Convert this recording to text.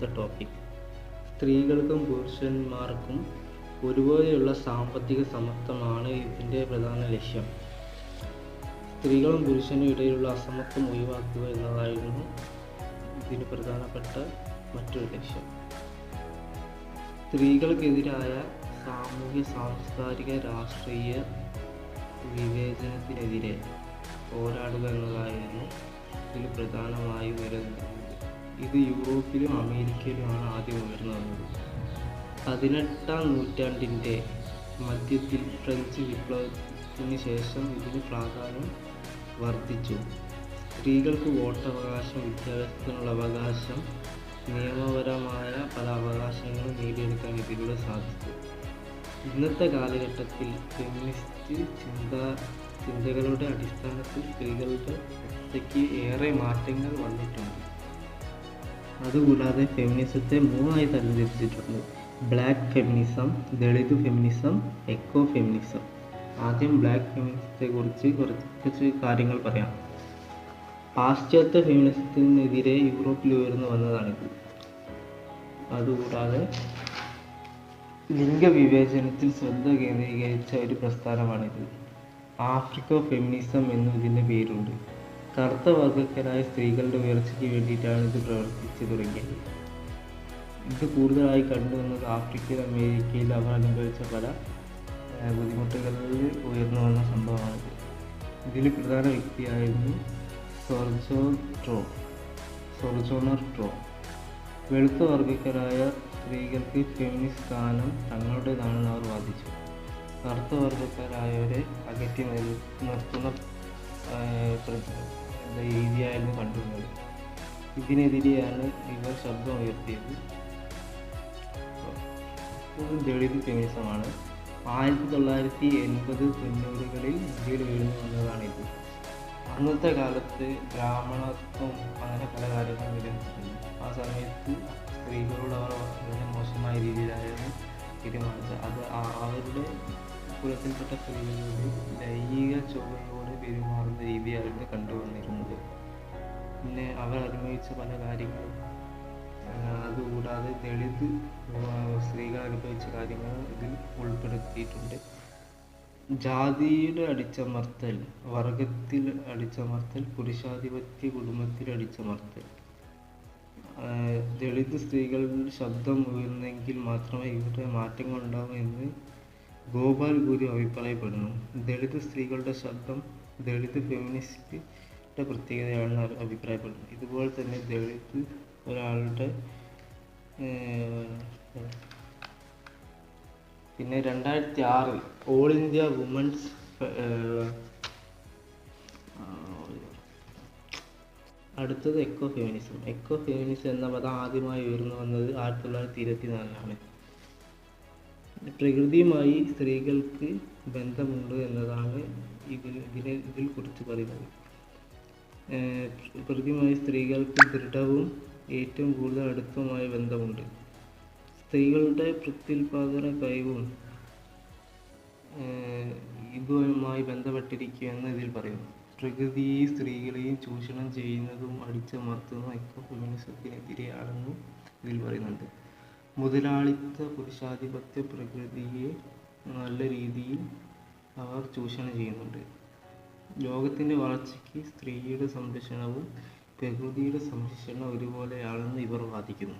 ഇന്നത്തെ ടോപ്പിക്. സ്ത്രീകൾക്കും പുരുഷന്മാർക്കും ഒരുപോലെയുള്ള സാമ്പത്തിക സമത്വമാണ് ഇതിൻ്റെ പ്രധാന ലക്ഷ്യം. സ്ത്രീകളും പുരുഷനും ഇടയിലുള്ള അസമത്വം ഒഴിവാക്കുക എന്നതായിരുന്നു ഇതിന് പ്രധാനപ്പെട്ട മറ്റൊരു ലക്ഷ്യം. സ്ത്രീകൾക്കെതിരായ സാമൂഹ്യ, സാംസ്കാരിക, രാഷ്ട്രീയ വിവേചനത്തിനെതിരെ പോരാടുക എന്നതായിരുന്നു ഇതിൽ പ്രധാനമായും വരുന്നത്. ഇത് യൂറോപ്പിലും അമേരിക്കയിലുമാണ് ആദ്യം ഉയർന്നു വന്നത്. 18-ാം നൂറ്റാണ്ടിൻ്റെ മധ്യത്തിൽ ഫ്രഞ്ച് വിപ്ലവത്തിന് ശേഷം ഇതിന് പ്രാധാന്യം വർദ്ധിച്ചു. സ്ത്രീകൾക്ക് വോട്ടവകാശം, വിദ്യാഭ്യാസത്തിനുള്ള അവകാശം, നിയമപരമായ പല അവകാശങ്ങളും നേടിയെടുക്കാൻ ഇതിലൂടെ സാധിച്ചു. ഇന്നത്തെ കാലഘട്ടത്തിൽ ഫെമിനിസ്റ്റ് ചിന്തകളുടെ അടിസ്ഥാനത്തിൽ സ്ത്രീകളുടെ അവസ്ഥയ്ക്ക് ഏറെ മാറ്റങ്ങൾ വന്നിട്ടുണ്ട്. അതുകൂടാതെ ഫെമിനിസത്തെ 3ആയി തരംതിരിച്ചിട്ടുണ്ട്: black feminism, Dalit feminism, eco feminism. ആദ്യം ബ്ലാക്ക് ഫെമിനിസത്തെ കുറിച്ച് കുറച്ച് കാര്യങ്ങൾ പറയാം. പാശ്ചാത്യ ഫെമിനിസത്തിനെതിരെ യൂറോപ്പിൽ ഉയർന്നു വന്നതാണിത്. അതുകൂടാതെ ലിംഗവിവേചനത്തിൽ ശ്രദ്ധ കേന്ദ്രീകരിച്ച ഒരു പ്രസ്ഥാനമാണിത്. ആഫ്രിക്കോ ഫെമിനിസം എന്നും ഇതിൻ്റെ പേരുണ്ട്. കറുത്ത വർഗ്ഗക്കാരായ സ്ത്രീകളുടെ ഉയർച്ചയ്ക്ക് വേണ്ടിയിട്ടാണ് ഇത് പ്രവർത്തിച്ചു തുടങ്ങിയത്. ഇത് കൂടുതലായി കണ്ടുവന്നത് ആഫ്രിക്കയിൽ, അമേരിക്കയിൽ അവർ അനുഭവിച്ച പല ബുദ്ധിമുട്ടുകളിൽ ഉയർന്നു വന്ന സംഭവമാണിത്. ഇതിൽ പ്രധാന വ്യക്തിയായിരുന്നു സോജോർണർ ട്രോ. വെളുത്ത വർഗ്ഗക്കാരായ സ്ത്രീകൾക്ക് ഫെമിനിസ്റ്റ് സ്ഥാനം തങ്ങളുടേതാണെന്ന് അവർ വാദിച്ചു. കറുത്ത വർഗ്ഗക്കാരായവരെ അകറ്റി നിർത്തുന്ന രീതിയായിരുന്നു കണ്ടിരുന്നത്. ഇതിനെതിരെയാണ് ഇവർ ശബ്ദം ഉയർത്തിയത്. ദളിത് ഫെമിനിസമാണ്. 1980-90കളിൽ ഇന്ത്യയിൽ ഉയർന്നു വന്നതാണിത്. അന്നത്തെ കാലത്ത് ബ്രാഹ്മണത്വം അങ്ങനെ പല കാര്യങ്ങളും നിലനിൽക്കുന്നു. ആ സമയത്ത് സ്ത്രീകളോട് അവർ വളരെ മോശമായ രീതിയിലായിരുന്നു പെരുമാറുന്നത്. അത് അവരുടെ കുലത്തിൽപ്പെട്ട സ്ത്രീകളോട് ലൈംഗിക ചൊവ്വയോടെ പെരുമാറുന്ന രീതിയായിരുന്നു കണ്ടുവന്നിരുന്നത്. പിന്നെ അവർ അനുഭവിച്ച പല കാര്യങ്ങളും, അതുകൂടാതെ ദളിത് സ്ത്രീകൾ അനുഭവിച്ച കാര്യങ്ങൾ ഇതിൽ ഉൾപ്പെടുത്തിയിട്ടുണ്ട്. ജാതിയുടെ അടിച്ചമർത്തൽ, വർഗത്തിൽ അടിച്ചമർത്തൽ, പുരുഷാധിപത്യ കുടുംബത്തിൽ അടിച്ചമർത്തൽ. ദളിത് സ്ത്രീകളുടെ ശബ്ദം ഉയർന്നെങ്കിൽ മാത്രമേ ഇവിടെ മാറ്റങ്ങൾ ഉണ്ടാവൂ എന്ന് ഗോപാൽ ഗുരു അഭിപ്രായപ്പെടുന്നു. ദളിത് സ്ത്രീകളുടെ ശബ്ദം ദളിത് ഫെമിനിസ്റ്റിന്റെ പ്രത്യേകതയാണെന്ന് അഭിപ്രായപ്പെടുന്നു. ഇതുപോലെ തന്നെ ദളിത് ഒരാളുടെ പിന്നെ 2006 ഓൾ ഇന്ത്യ വുമൻസ് അടുത്തത് എക്കോ ഫെമിനിസം. എക്കോ ഫെമിനിസം എന്ന പദം ആദ്യമായി ഉയർന്നു വന്നത് 1924 പ്രകൃതിയുമായി സ്ത്രീകൾക്ക് ബന്ധമുണ്ട് എന്നതാണ് ഇതിൽ കുറിച്ച് പറയുന്നത്. പ്രകൃതിയുമായി സ്ത്രീകൾക്ക് ദൃഢവും ഏറ്റവും കൂടുതൽ അടുത്തവുമായ ബന്ധമുണ്ട്. സ്ത്രീകളുടെ പ്രത്യുൽപാദന കഴിവും ഇതുമായി ബന്ധപ്പെട്ടിരിക്കുമെന്ന് ഇതിൽ പറയുന്നു. പ്രകൃതിയെയും സ്ത്രീകളെയും ചൂഷണം ചെയ്യുന്നതും അടിച്ചമർത്തുന്നതും എക്കോ ഫെമിനിസത്തിനെതിരെയാണെന്ന് ഇതിൽ പറയുന്നുണ്ട്. മുതലാളിത്ത പുരുഷാധിപത്യ പ്രകൃതിയെ നല്ല രീതിയിൽ അവർ ചൂഷണം ചെയ്യുന്നുണ്ട്. ലോകത്തിൻ്റെ വളർച്ചയ്ക്ക് സ്ത്രീയുടെ സംരക്ഷണവും പ്രകൃതിയുടെ സംരക്ഷണവും ഒരുപോലെയാണെന്ന് ഇവർ വാദിക്കുന്നു.